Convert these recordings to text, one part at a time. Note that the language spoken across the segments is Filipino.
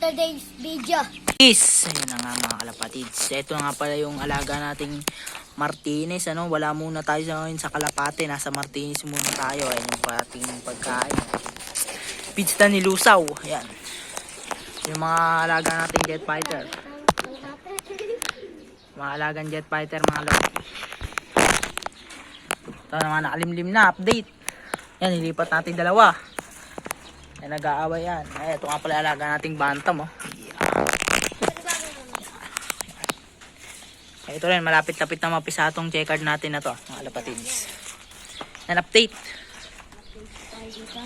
today's video. Is, ayun na nga mga kalapatids. Ito nga pala yung alaga nating Martinez. Ano? Wala muna tayo ngayon sa kalapate. Nasa Martinez muna tayo. Ayun yung ating pagkain. Pizza ni Lusaw. Ayan. Yung mga alaga nating jet fighter. Mga alagang jet fighter mga kalapatids. Ito naman nakalimlim na. Update. Yan, nilipat natin dalawa. Yan, nag-aaway yan. Ay, ito nga pala alaga nating bantam. Oh. Ay, ito rin, malapit-lapit na mapisa itong checkered natin na to, mga kalapatids. Yan, update.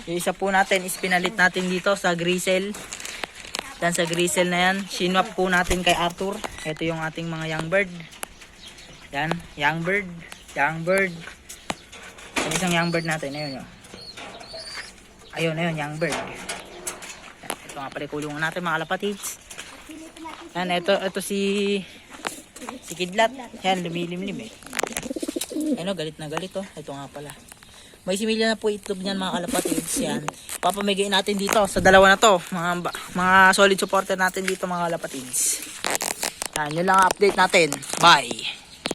Yung isa po natin is pinalit natin dito sa grisel. Yan sa grisel na yan. Sinwap po natin kay Arthur. Ito yung ating mga young bird. Yan, young bird. Young bird. Yan, isang young bird natin. Ayun yun. Ayun, young bird. Yan, ito nga pala kulungan natin mga kalapatids. Yan, ito si Kidlat. Yan, lumilimlim eh. Ano, galit na galit oh. Ito nga pala. May similya na po itlog niyan mga kalapatids. Yan. Papamigay natin dito sa dalawa na to. Mga solid supporter natin dito mga kalapatids. Yan, yun lang ang update natin. Bye!